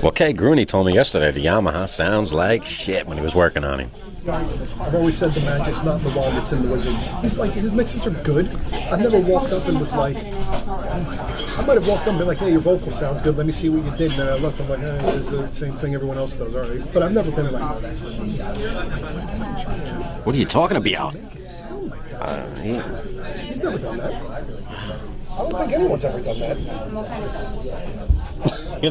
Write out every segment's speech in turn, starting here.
Well, Kay Grooney told me yesterday the Yamaha sounds like shit when he was working on him. I've always said the magic's not in the wand, it's in the wizard. He's like, his mixes are good. I never walked up and was like, I might have walked up and been like, hey, your vocal sounds good, let me see what you did. And then I looked, I'm like, hey, it's the same thing everyone else does, all right. But I've never been like, what are you talking about? He's never done that. I don't think anyone's ever done that.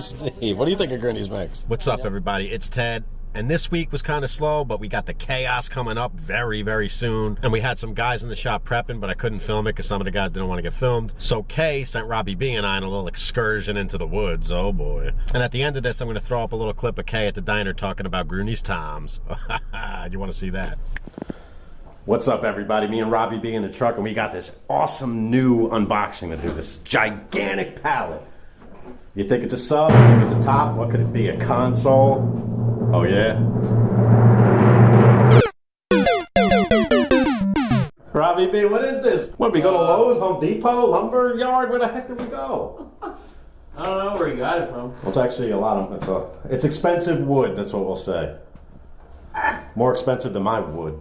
Steve, what do you think of Grooney's mix? What's up, everybody? It's Ted. And this week was kind of slow, but we got the chaos coming up very, very soon. And we had some guys in the shop prepping, but I couldn't film it because some of the guys didn't want to get filmed. So Kay sent Robbie B and I on a little excursion into the woods. Oh, boy. And at the end of this, I'm going to throw up a little clip of Kay at the diner talking about Grooney's toms. You want to see that? What's up, everybody? Me and Robbie B in the truck, and we got this awesome new unboxing to do. This gigantic pallet. You think it's a sub? You think it's a top? What could it be? A console? Oh, yeah? Robbie B, what is this? What, we go to Lowe's, Home Depot, Lumber Yard? Where the heck did we go? I don't know where you got it from. Well, it's actually a lot of... It's expensive wood, that's what we'll say. More expensive than my wood.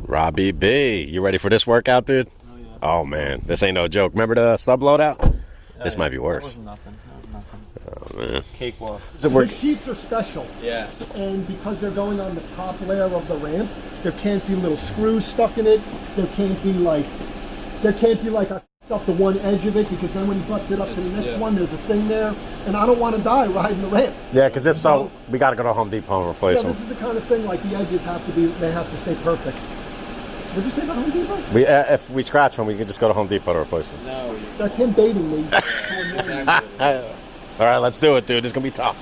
Robbie B, you ready for this workout, dude? Oh, yeah. Oh, man, this ain't no joke. Remember the sub loadout? This might be worse. That was nothing. Oh, man. Cakewalk. The sheets are special. Yeah. And because they're going on the top layer of the ramp, there can't be little screws stuck in it. There can't be like I up the one edge of it, because then when he butts it up to the next one, there's a thing there. And I don't want to die riding the ramp. Yeah, because if so, we got to go to Home Depot and replace them. This is the kind of thing, like the edges have to stay perfect. What'd you say about Home Depot? If we scratch one, we can just go to Home Depot to replace them. No. That's him baiting me. All right, let's do it, dude. It's going to be tough.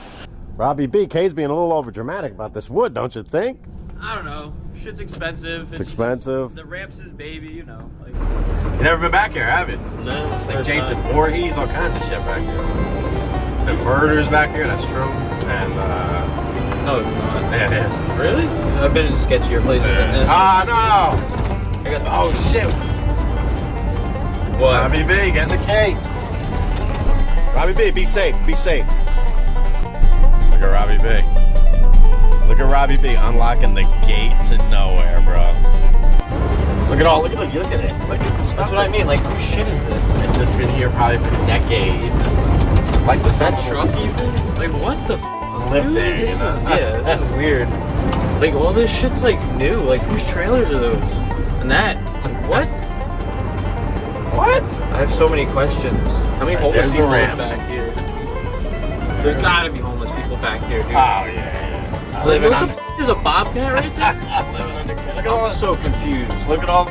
Robbie B, Kay's being a little over dramatic about this wood, don't you think? I don't know. Shit's expensive. It's expensive. The ramp's his baby, you know. Like, You never been back here, have you? no. Like Jason Voorhees, all kinds of shit back here. And murders back here, that's true. And, No, it's not. yeah, it is. Really? I've been in sketchier places than this. Ah, no! I got the Oh, shit. What? Robbie B, get in the cake. Robbie B, be safe, be safe. Look at Robbie B. Look at Robbie B unlocking the gate to nowhere, bro. Look at it. Look at the stuff. That's what I mean. Like, whose shit is this? It's just been here probably for decades. Like the Is that truck even? Like, what the f***? Live Dude, there, you this know? is, yeah, this is weird. Like, all this shit's like new. Like, whose trailers are those? And that. Like, what? What? I have so many questions. How many homeless There's the people ramp. live back here? There's gotta be homeless people back here, dude. Oh, yeah. Like, what the f***? There's a bobcat right there? Look at all I'm so confused. Look at all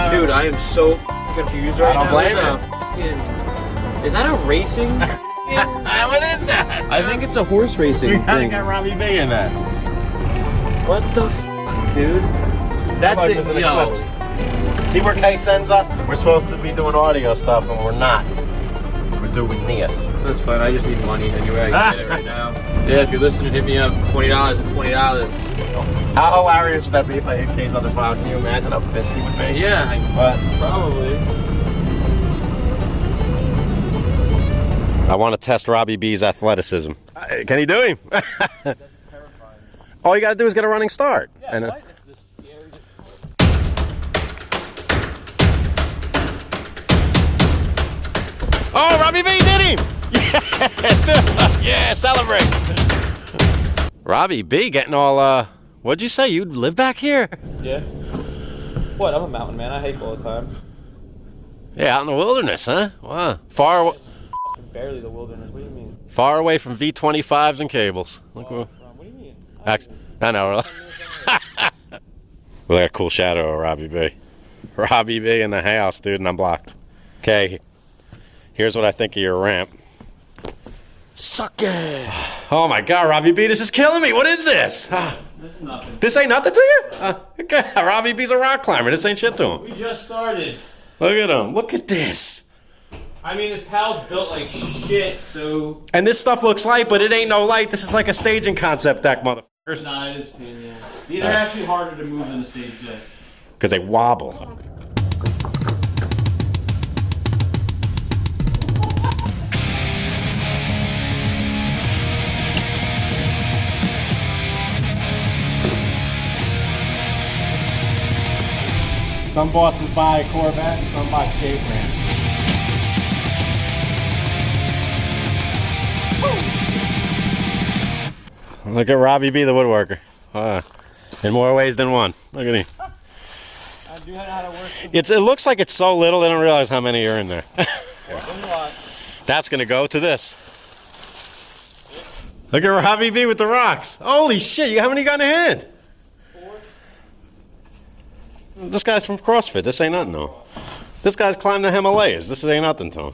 Dude, I am so confused right I don't now. blame Is that a racing? What is that? I think it's a horse racing We gotta thing. get Robbie B in that. What the f***, dude? That Like thing, there's an yo. eclipse. See where Kay sends us? We're supposed to be doing audio stuff, and we're not. We're doing this. That's fine. I just need money anyway. I can get it right now. Yeah, if you're listening, hit me up. $20 is $20. How hilarious would that be if I hit Kay's other file? Can you imagine how pissed he would be? Yeah, probably. I want to test Robbie B's athleticism. Can he do him? All you got to do is get a running start. Yeah, And, oh, Robbie B did him! Yeah, celebrate! Robbie B getting all, what'd you say? You live back here? Yeah. What? I'm a mountain man. I hike all the time. Yeah, out in the wilderness, huh? Wow. Far Barely the wilderness. What do you mean? Far away from V25s and cables. Look, What do you mean? I know. We got a cool shadow of Robbie B. Robbie B in the house, dude, and I'm blocked. Okay, here's what I think of your ramp. Suck it! Oh my God, Robbie B, this is killing me. What is this? This is nothing. This ain't nothing to you? Okay, Robbie B's a rock climber. This ain't shit to him. We just started. Look at him. Look at this. I mean, this pallet's built like shit, so... And this stuff looks light, but it ain't no light. This is like a staging concept deck, motherfuckers. Nah, it is pain, yeah. These are actually harder to move than a stage deck. Because they wobble. Some bosses buy a Corvette, some buy skate ramps. Look at Robbie B, the woodworker. In more ways than one. Look at him. I do know how to work. It looks like it's so little, they don't realize how many are in there. That's going to go to this. Look at Robbie B with the rocks. Holy shit, how many you got in your hand? 4. This guy's from CrossFit. This ain't nothing, though. This guy's climbed the Himalayas. This ain't nothing to him.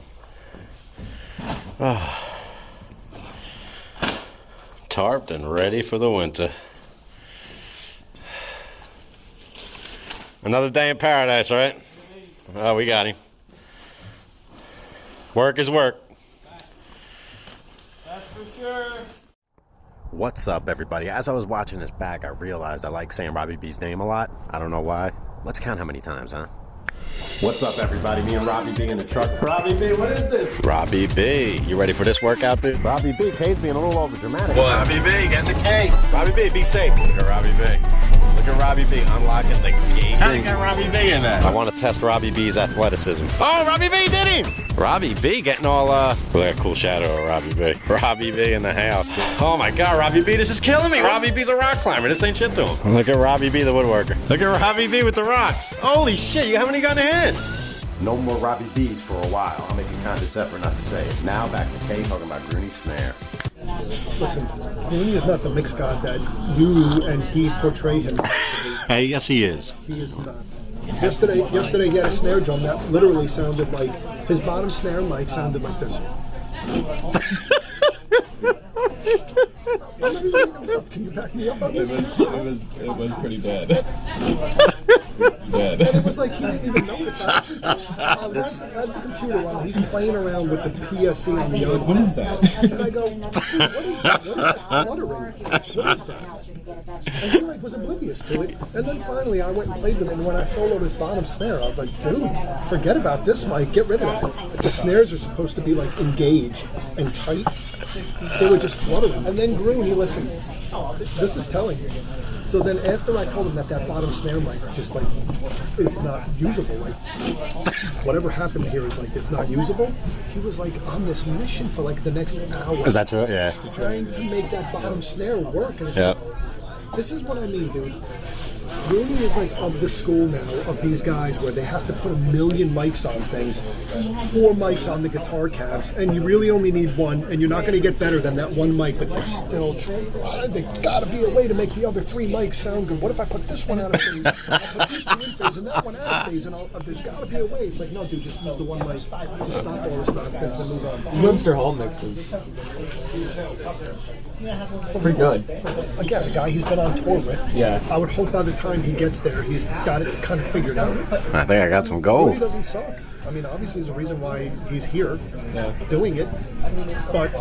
Tarped and ready for the winter. Another day in paradise, right? Oh, we got him. Work is work. That's for sure. What's up, everybody? As I was watching this back, I realized I like saying Robbie B's name a lot. I don't know why. Let's count how many times, huh? What's up, everybody? Me and Robbie B in the truck. Robbie B, what is this? Robbie B. You ready for this workout, dude? Robbie B, K's being a little over dramatic. What? Robbie B, get the K. Robbie B, be safe. Look at Robbie B. Look at Robbie B unlocking the gate. How do you got Robbie B in that? I want to test Robbie B's athleticism. Oh, Robbie B did him! Robbie B getting all, look at that cool shadow of Robbie B. Robbie B in the house, dude. Oh my God, Robbie B, this is killing me. Robbie B's a rock climber. This ain't shit to him. Look at Robbie B, the woodworker. Look at Robbie B with the rocks. Holy shit, how many got in the hand? No more Robbie B's for a while. I'll make a conscious effort not to say it. Now back to Kay talking about Grooney's snare. Listen, Rooney is not the mix god that you and he portray him. Hey, yes he is. He is not. Yesterday he had a snare drum that literally sounded like, his bottom snare mic sounded like this. Can you back me up on this? It was pretty bad. And it was like he didn't even notice. I was at the computer while he's playing around with the PSC on the other. What is that? And I go, what is that? What is that fluttering? What is that? And he like was oblivious to it. And then finally I went and played with it, and when I soloed his bottom snare, I was like, dude, forget about this mic, get rid of that. The snares are supposed to be like engaged and tight. They were just fluttering. And then Grooney, listen, this is telling you. So then after I told him that bottom snare mic just like is not usable, like whatever happened here is like it's not usable, he was like on this mission for like the next hour. Is that true? Yeah. Trying to make that bottom snare work, and it's Yep. like, this is what I mean, dude. Rooney is like of the school now of these guys where they have to put 1 million mics on things, 4 mics on the guitar cabs, and you really only need one, and you're not going to get better than that one mic, but they're still trying. There's got to be a way to make the other 3 mics sound good. What if I put this one out of phase? I'll put these 2 in phase and that one out of phase, and there's got to be a way. It's like, no, dude, just use the one mic. Just stop all this nonsense and move on. Webster Hall mix is pretty good. Again, a guy he's been on tour with. Yeah. I would hope by the time he gets there, he's got it kind of figured out. I think I got some He gold. doesn't suck. I mean, obviously, there's a reason why he's here doing it, but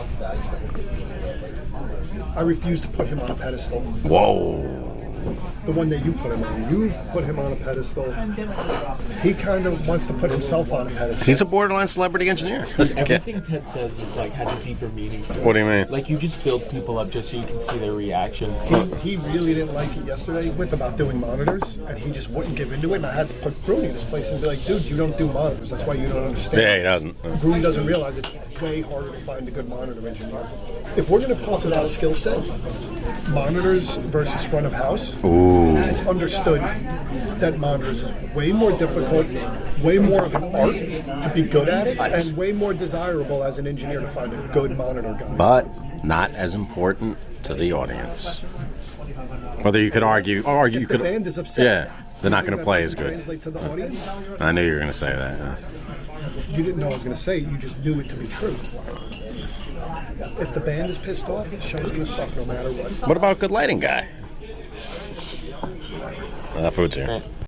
I refuse to put him on a pedestal. Whoa. The one that you put him on. You've put him on a pedestal. He kind of wants to put himself on a pedestal. He's a borderline celebrity engineer. Everything Ted says is like has a deeper meaning to it. What do you mean? Like you just build people up just so you can see their reaction. He really didn't like it yesterday with about doing monitors, and he just wouldn't give into it. And I had to put Grooney in his place and be like, dude, you don't do monitors. That's why you don't understand. Yeah, he doesn't. Grooney doesn't realize it's way harder to find a good monitor engineer. If we're going to talk about a skill set, monitors versus front of house, it's understood that monitors is way more difficult, way more of an art to be good at it, and way more desirable as an engineer to find a good monitor guy. But not as important to the audience. Whether you could argue, you The could. band is upset. Yeah, they're not going to play as good. Translate to the audience. I knew you were going to say that. Huh? You didn't know I was going to say it, you just knew it to be true. If the band is pissed off, the show's going to suck no matter what. What about a good lighting guy? Food's here.